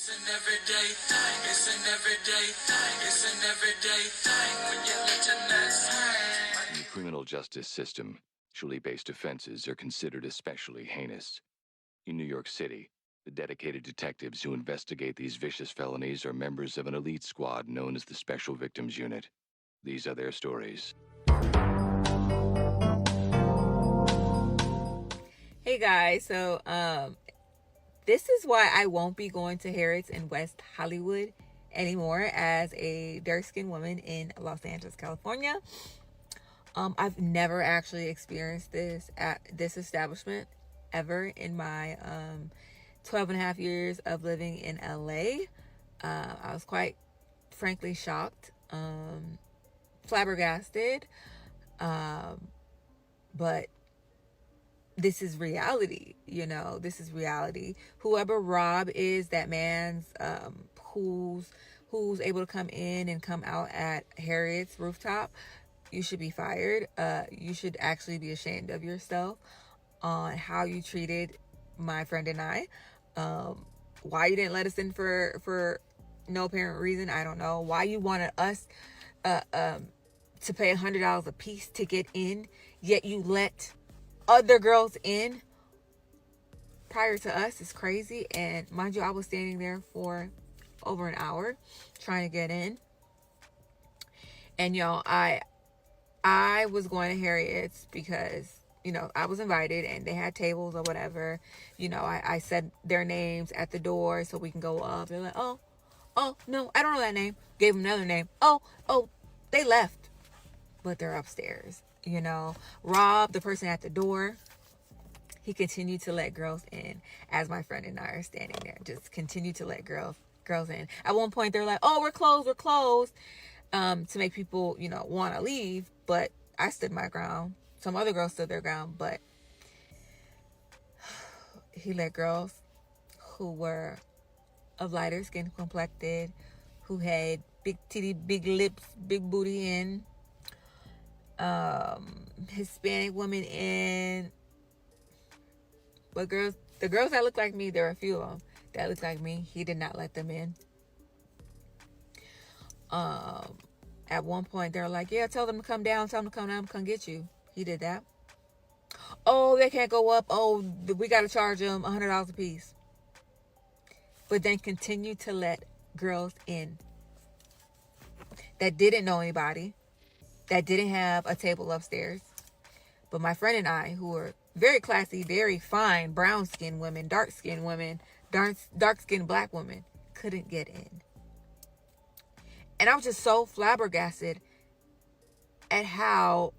It's an everyday thing. It's an everyday thing. It's an everyday thing when you let your nuts hang. In the criminal justice system, sexually-based offenses are considered especially heinous. In New York City, the dedicated detectives who investigate these vicious felonies are members of an elite squad known as the Special Victims Unit. These are their stories. Hey guys, so this is why I won't be going to Harrods in West Hollywood anymore as a dark-skinned woman in Los Angeles, California. I've never actually experienced this at this establishment ever in my 12 and a half years of living in LA. I was quite frankly shocked, flabbergasted, but this is reality, this is reality. Whoever Rob is, that man's who's able to come in and come out at Harriet's rooftop, you should be fired. You should actually be ashamed of yourself on how you treated my friend and I. Why you didn't let us in for no apparent reason, I don't know. Why you wanted us to pay $100 a piece to get in, yet you let other girls in prior to us is crazy. And mind you, I was standing there for over an hour trying to get in. And I was going to Harriet's because I was invited and they had tables or whatever. I said their names at the door so we can go up. They're like, oh no, I don't know that name. Gave them another name. Oh, they left, but they're upstairs. Rob, the person at the door, he continued to let girls in as my friend and I are standing there. Just continue to let girls in. At one point, they're like, oh, we're closed, to make people, want to leave. But I stood my ground. Some other girls stood their ground, but he let girls who were of lighter skin complected, who had big titty, big lips, big booty in, Hispanic women in. But the girls that look like me, there are a few of them that look like me. He did not let them in. At one point, they're like, yeah, tell them to come down, come get you. He did that. Oh, they can't go up. Oh, we got to charge them $100 a piece. But then continue to let girls in that didn't know anybody, that didn't have a table upstairs. But my friend and I, who were very classy, very fine, brown-skinned women, dark-skinned women, dark-skinned black women, couldn't get in. And I was just so flabbergasted at how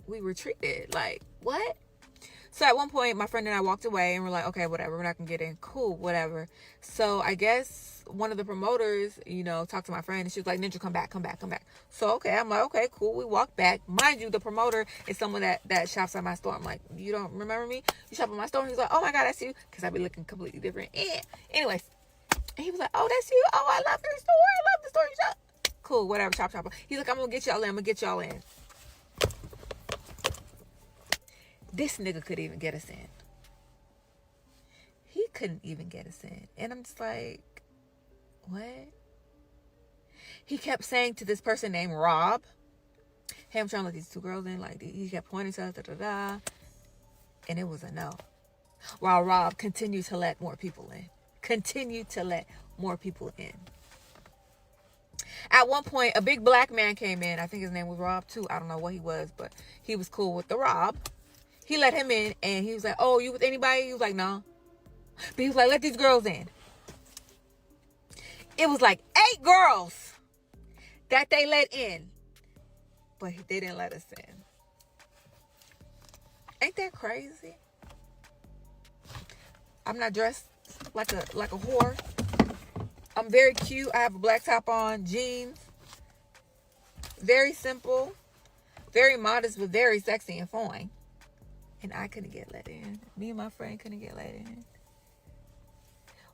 we were treated. Like, what? So at one point, my friend and I walked away and we're like, okay, whatever, we're not gonna get in. Cool, whatever. So I guess one of the promoters, talked to my friend and she was like, Ninja, come back. So, okay, I'm like, okay, cool. We walked back. Mind you, the promoter is someone that shops at my store. I'm like, you don't remember me? You shop at my store? And he's like, oh my God, I see you. Because I be looking completely different. And anyways, and he was like, oh, that's you. Oh, I love your store. I love the store you shop. Cool, whatever, chop. He's like, I'm gonna get y'all in. This nigga could even get us in. He couldn't even get us in. And I'm just like, what? He kept saying to this person named Rob, hey, I'm trying to let these two girls in. Like, he kept pointing to us, and it was a no. While Rob continued to let more people in. At one point, a big black man came in. I think his name was Rob too. I don't know what he was, but he was cool with the Rob. He let him in, and he was like, oh, you with anybody? He was like, no. But he was like, let these girls in. It was like 8 girls that they let in, but they didn't let us in. Ain't that crazy? I'm not dressed like a whore. I'm very cute. I have a black top on, jeans. Very simple, very modest, but very sexy and fine. And I couldn't get let in. Me and my friend couldn't get let in.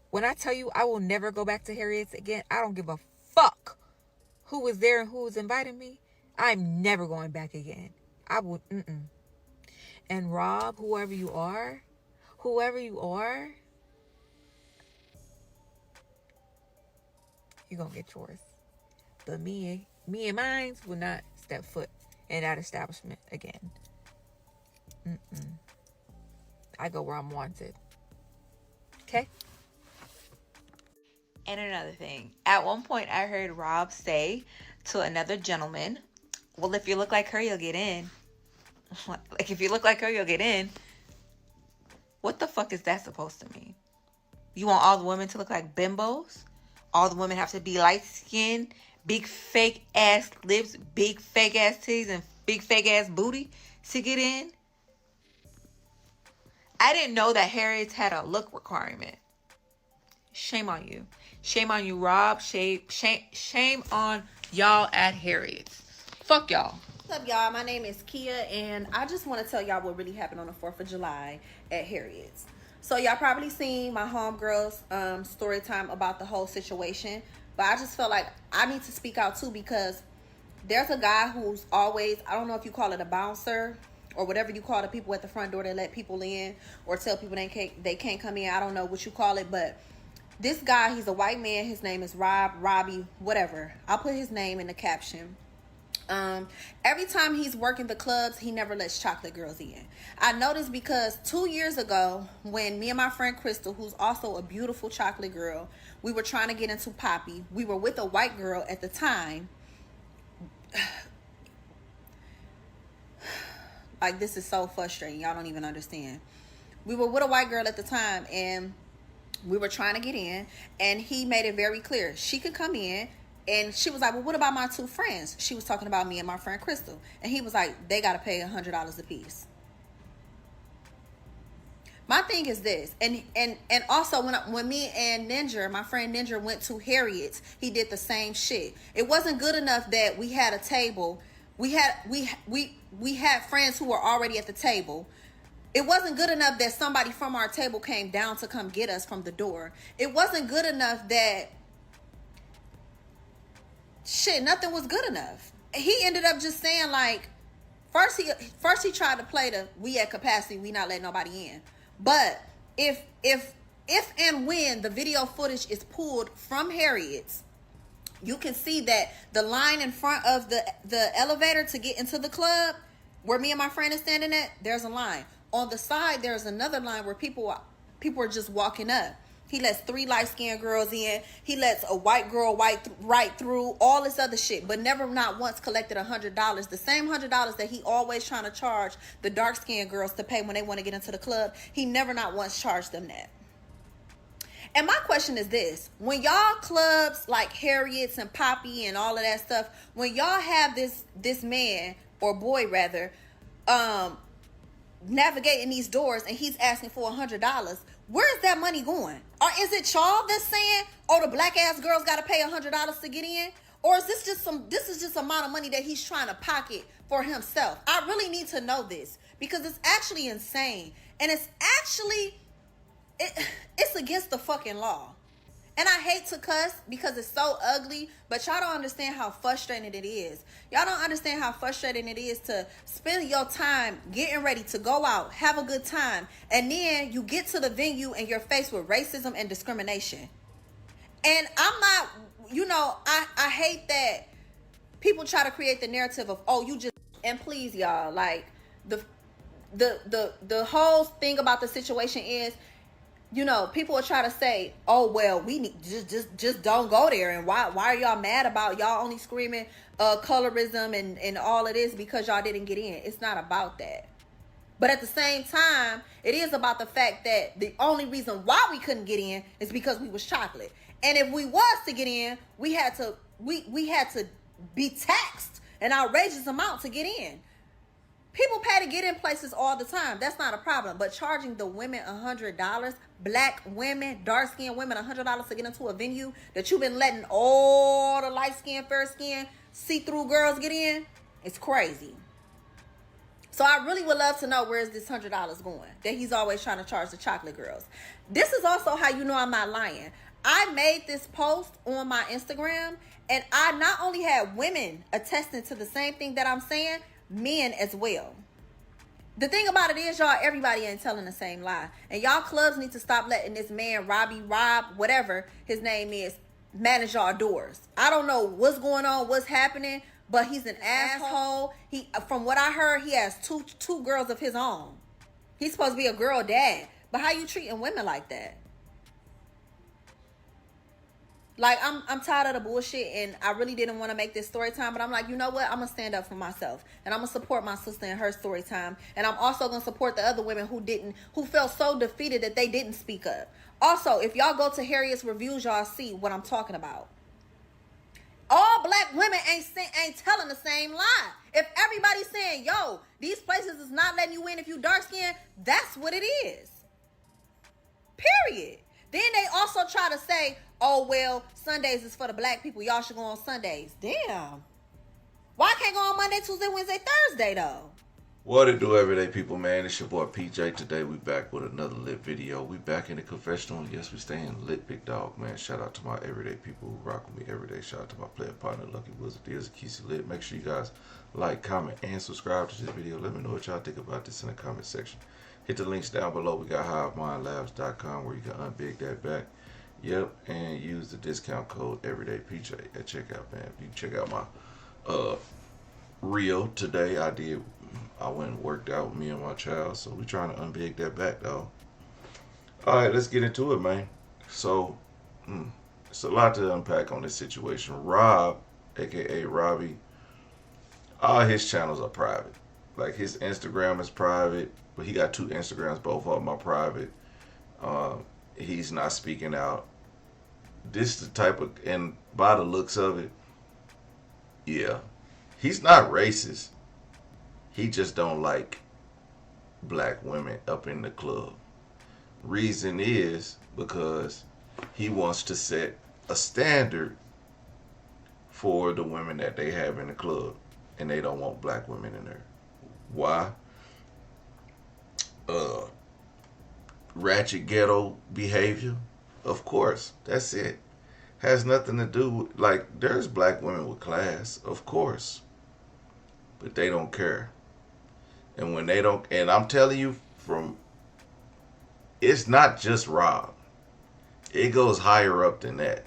When I tell you I will never go back to Harriet's again, I don't give a fuck who was there and who was inviting me. I'm never going back again. I would, And Rob, whoever you are, you gonna get yours. But me and mine will not step foot in that establishment again. I go where I'm wanted. Okay? And another thing, at one point I heard Rob say to another gentleman, well, if you look like her, you'll get in. Like, if you look like her, you'll get in. What the fuck is that supposed to mean? You want all the women to look like bimbos? All the women have to be light skinned, big fake ass lips, big fake ass titties, and big fake ass booty to get in? I didn't know that Harriet's had a look requirement. Shame on you. Shame on you, Rob. Shame on y'all at Harriet's. Fuck y'all. What's up, y'all? My name is Kia, and I just want to tell y'all what really happened on the 4th of July at Harriet's. So y'all probably seen my homegirl's story time about the whole situation, but I just felt like I need to speak out too, because there's a guy who's always, I don't know if you call it a bouncer or whatever you call the people at the front door that let people in or tell people they can't come in. I don't know what you call it, but this guy, he's a white man. His name is Robbie, whatever. I'll put his name in the caption. Every time he's working the clubs, he never lets chocolate girls in. I noticed because 2 years ago, when me and my friend Crystal, who's also a beautiful chocolate girl, we were trying to get into Poppy. We were with a white girl at the time. Like, this is so frustrating. Y'all don't even understand. We were with a white girl at the time, and we were trying to get in, and he made it very clear she could come in. And she was like, well, what about my two friends? She was talking about me and my friend Crystal. And he was like, they got to pay $100 a piece. My thing is this. And also, when me and Ninja, my friend Ninja, went to Harriet's, he did the same shit. It wasn't good enough that we had a table. We had friends who were already at the table. It wasn't good enough that somebody from our table came down to come get us from the door. It wasn't good enough that... Shit, nothing was good enough. He ended up just saying, like, first he tried to play the we at capacity, we not letting nobody in. But if and when the video footage is pulled from Harriet's, you can see that the line in front of the elevator to get into the club, where me and my friend is standing at, there's a line. On the side, there's another line where people are just walking up. He lets 3 light-skinned girls in. He lets a white girl right through, all this other shit, but never not once collected $100. The same $100 that he always trying to charge the dark-skinned girls to pay when they want to get into the club. He never not once charged them that. And my question is this. When y'all clubs like Harriet's and Poppy and all of that stuff, when y'all have this man, or boy rather, navigating these doors and he's asking for $100, where's that money going? Or is it y'all that's saying, oh, the black ass girls got to pay $100 to get in? Or is this just amount of money that he's trying to pocket for himself? I really need to know this, because it's actually insane. And it's actually, it's against the fucking law. And I hate to cuss because it's so ugly, but y'all don't understand how frustrating it is. Y'all don't understand how frustrating it is to spend your time getting ready to go out, have a good time, and then you get to the venue and you're faced with racism and discrimination. And I'm not, I hate that people try to create the narrative of, oh, you just, and please y'all, like, the whole thing about the situation is, people will try to say, oh, well, we need just don't go there. And why are y'all mad about y'all only screaming colorism and all of this because y'all didn't get in? It's not about that. But at the same time, it is about the fact that the only reason why we couldn't get in is because we was chocolate. And if we was to get in, we had to be taxed an outrageous amount to get in. People pay to get in places all the time. That's not a problem. But charging the women $100, black women, dark-skinned women, $100 to get into a venue that you've been letting all the light-skinned, fair-skinned, see-through girls get in, it's crazy. So I really would love to know, where is this $100 going that he's always trying to charge the chocolate girls? This is also how you know I'm not lying. I made this post on my Instagram, and I not only had women attesting to the same thing that I'm saying, men as well. The thing about it is, y'all, everybody ain't telling the same lie. And y'all clubs need to stop letting this man, Rob, whatever his name is, manage our doors. I don't know what's going on, what's happening, but he's an asshole. He, from what I heard, he has two girls of his own. He's supposed to be a girl dad, but how you treating women like that? Like, I'm tired of the bullshit, and I really didn't want to make this story time, but I'm like, you know what? I'm going to stand up for myself, and I'm going to support my sister in her story time, and I'm also going to support the other women who felt so defeated that they didn't speak up. Also, if y'all go to Harriet's reviews, y'all see what I'm talking about. All black women ain't telling the same lie. If everybody's saying, yo, these places is not letting you in if you dark skinned, that's what it is. Period. Then they also try to say, oh, well, Sundays is for the black people. Y'all should go on Sundays. Damn. Why I can't go on Monday, Tuesday, Wednesday, Thursday, though? What it do, everyday people, man? It's your boy PJ. Today we back with another lit video. We back in the confessional. Yes, we staying lit, big dog, man. Shout out to my everyday people who rock with me every day. Shout out to my player partner, Lucky Wizard. There's Kesey Lit. Make sure you guys like, comment, and subscribe to this video. Let me know what y'all think about this in the comment section. Hit the links down below. We got HiveMindLabs.com where you can unbig that back. Yep, and use the discount code everydaypj at checkout, man. You can check out my reel today. I went and worked out with me and my child, so we trying to unbig that back, though. All right, let's get into it, man. So, it's a lot to unpack on this situation. Rob, aka Robbie, all his channels are private. Like, his Instagram is private, but he got 2 Instagrams, both of them are private. He's not speaking out. This is the type of, and by the looks of it, yeah, he's not racist. He just don't like black women up in the club. Reason is because he wants to set a standard for the women that they have in the club, and they don't want black women in there. Why? Ratchet ghetto behavior. Of course, that's it. Has nothing to do with, like, there's black women with class, of course, but they don't care. And when they don't, and I'm telling you, it's not just Rob. It goes higher up than that.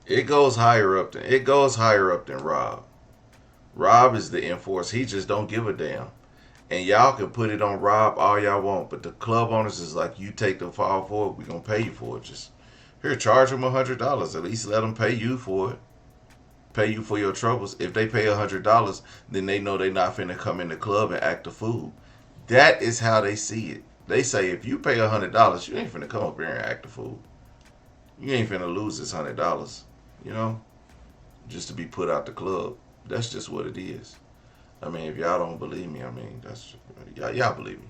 It goes higher up than Rob. Rob is the enforcer. He just don't give a damn. And y'all can put it on Rob all y'all want, but the club owners is like, you take the fall for it, we're going to pay you for it. Just, here, charge them $100. At least let them pay you for it. Pay you for your troubles. If they pay $100, then they know they're not finna come in the club and act a fool. That is how they see it. They say, if you pay $100, you ain't finna come up here and act a fool. You ain't finna lose this $100, you know, just to be put out the club. That's just what it is. I mean, if y'all don't believe me, I mean, that's y'all believe me.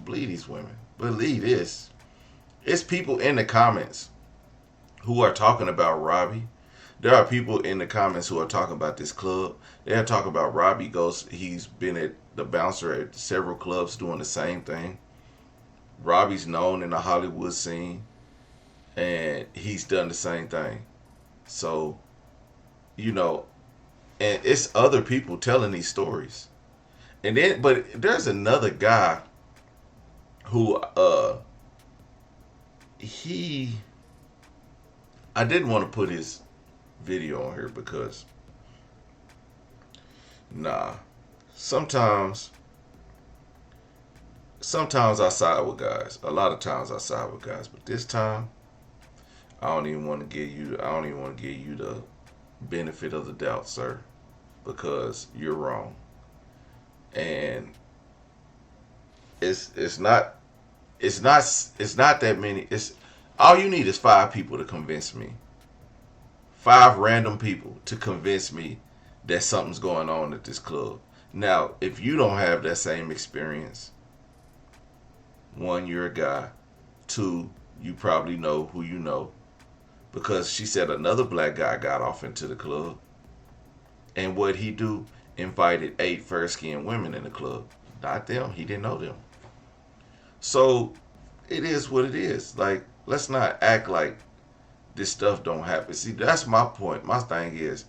Believe these women. Believe this. It's people in the comments who are talking about Robbie. There are people in the comments who are talking about this club. They're talking about Robbie he's been at the bouncer at several clubs doing the same thing. Robbie's known in the Hollywood scene, and he's done the same thing. So, you know, and it's other people telling these stories. And then, but there's another guy who, I didn't want to put his video on here because, sometimes I side with guys. A lot of times I side with guys, but this time I don't even want to give you the benefit of the doubt, sir, because you're wrong. And it's not that many. It's all you need is 5 people to convince me. 5 random people to convince me that something's going on at this club. Now, if you don't have that same experience, 1, you're a guy. 2, you probably know who you know. Because she said another black guy got off into the club. And what he do? Invited 8 fair-skinned women in the club. Not them. He didn't know them. So, it is what it is. Like, let's not act like this stuff don't happen. See, that's my point. My thing is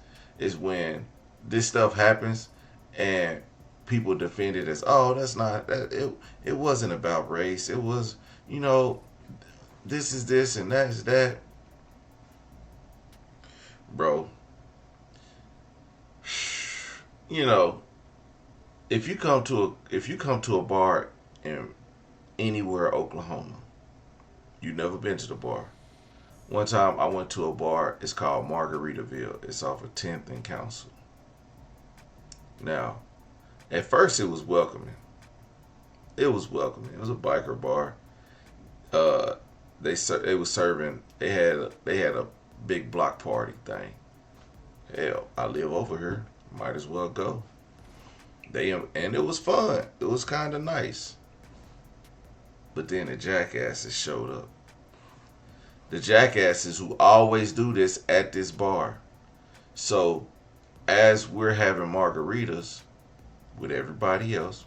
when this stuff happens and people defend it as, oh, that's not, it wasn't about race. It was, you know, this is this and that is that. bro, you know, if you come to a bar in anywhere Oklahoma, you've never been to the bar. One time I went to a bar. It's called Margaritaville. It's off of 10th and Council. Now, at first it was welcoming. It was welcoming. It was a biker bar. They was serving. They had a big block party thing. Hell, I live over here. Might as well go. And it was fun. It was kind of nice. But then the jackasses showed up. The jackasses who always do this at this bar. So, as we're having margaritas with everybody else,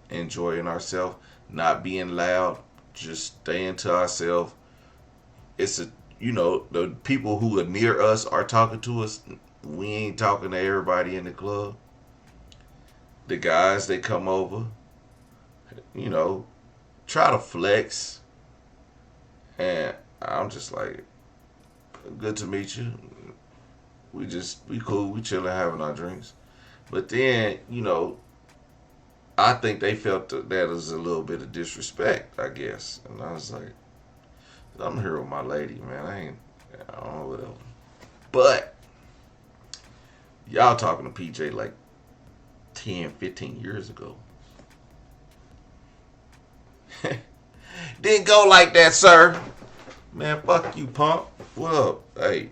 enjoying ourselves, not being loud, just staying to ourselves. The people who are near us are talking to us. We ain't talking to everybody in the club. The guys, they come over, try to flex. And I'm just like, good to meet you. We cool, we chilling, having our drinks. But then, I think they felt that was a little bit of disrespect, I guess. And I was like, I'm here with my lady, man. I don't know, whatever. But, y'all talking to PJ like 10, 15 years ago. Didn't go like that, sir. Man, fuck you, punk. What up? Hey,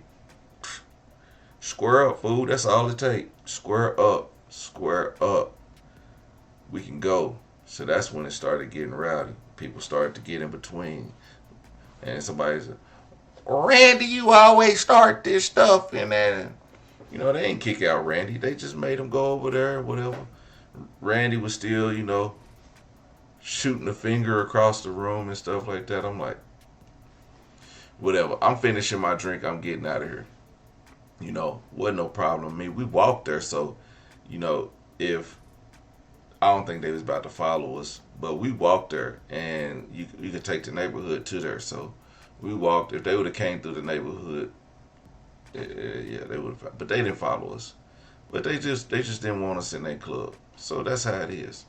square up, fool. That's all it takes. Square up. Square up. We can go. So that's when it started getting rowdy. People started to get in between. And somebody's like, Randy, you always start this stuff. And then, they ain't kick out Randy. They just made him go over there, whatever. Randy was still, shooting a finger across the room and stuff like that. I'm like, whatever. I'm finishing my drink. I'm getting out of here. Wasn't no problem. I mean, we walked there, so, if I don't think they was about to follow us, but we walked there, and you could take the neighborhood to there. So we walked. If they would have came through the neighborhood, yeah, they would have. But they didn't follow us. But they just didn't want us in their club. So that's how it is.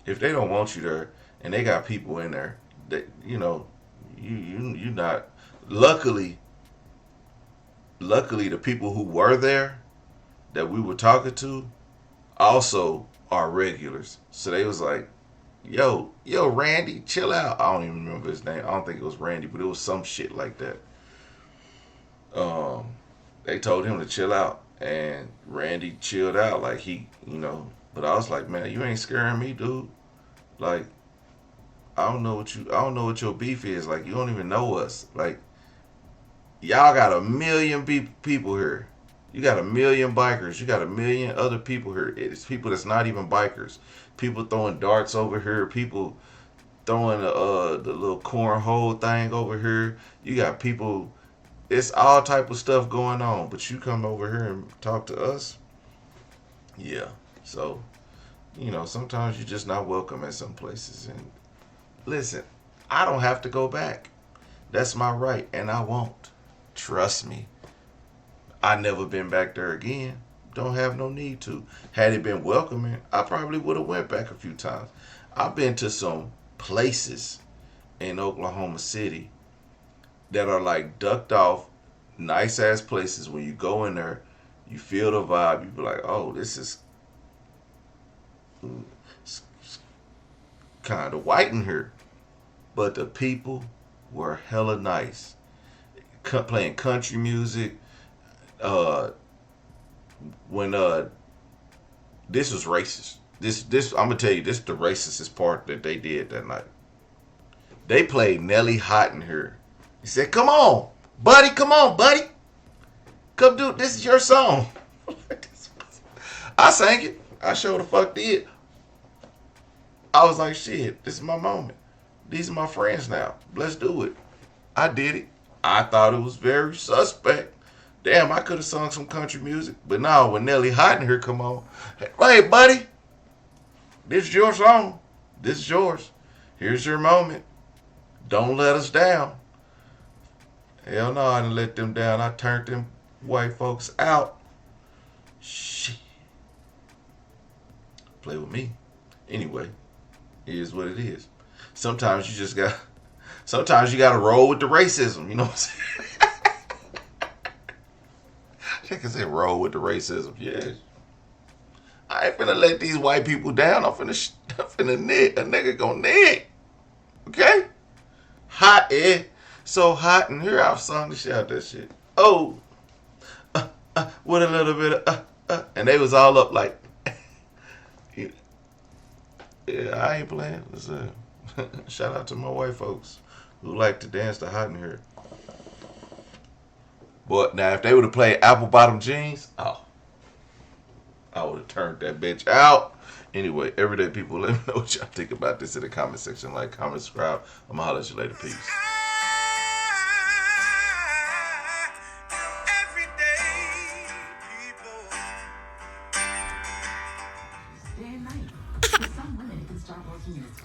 If they don't want you there, and they got people in there, that you not. Luckily, the people who were there that we were talking to also are regulars. So they was like, yo, Randy, chill out. I don't even remember his name. I don't think it was Randy, but it was some shit like that. They told him to chill out, and Randy chilled out like he, but I was like, man, you ain't scaring me, dude. Like, I don't know what your beef is. Like, you don't even know us. Like, y'all got 1 million people here. You got 1 million bikers. You got 1 million other people here. It's people that's not even bikers. People throwing darts over here. People throwing the little cornhole thing over here. You got people. It's all type of stuff going on. But you come over here and talk to us. Yeah. So, sometimes you're just not welcome at some places. And listen, I don't have to go back. That's my right, and I won't. Trust me. I never been back there again. Don't have no need to. Had it been welcoming, I probably would have went back a few times. I've been to some places in Oklahoma City that are like ducked off, nice ass places. When you go in there, you feel the vibe. You be like, oh, this is kind of white in here. But the people were hella nice. Playing country music. When this was racist. This I'm gonna tell you, this is the racistest part that they did that night. They played Nelly Hot in here. He said, come on, buddy, come do this is your song. I sang it. I sure the fuck did. I was like, shit, this is my moment. These are my friends now. Let's do it. I did it. I thought it was very suspect. Damn, I could have sung some country music. But now when Nelly Hot in here come on, hey, buddy, this is your song. This is yours. Here's your moment. Don't let us down. Hell no, I didn't let them down. I turned them white folks out. Shit. Play with me. Anyway, it is what it is. Sometimes you gotta roll with the racism, you know what I'm saying? I can say roll with the racism, yeah. I ain't finna let these white people down. I'm finna nig. A nigga gon' nig. Okay? Hot, eh? So hot in here. I've sung the shit out that shit. Oh, with a little bit of, and they was all up like, yeah, I ain't playing. Listen, shout out to my white folks who like to dance to hot in here. But now, if they would have played apple bottom jeans, oh, I would have turned that bitch out. Anyway, everyday people, let me know what y'all think about this in the comment section. Like, comment, subscribe. I'm gonna holler at you later. Peace. Day and night. For some women, it can start working in its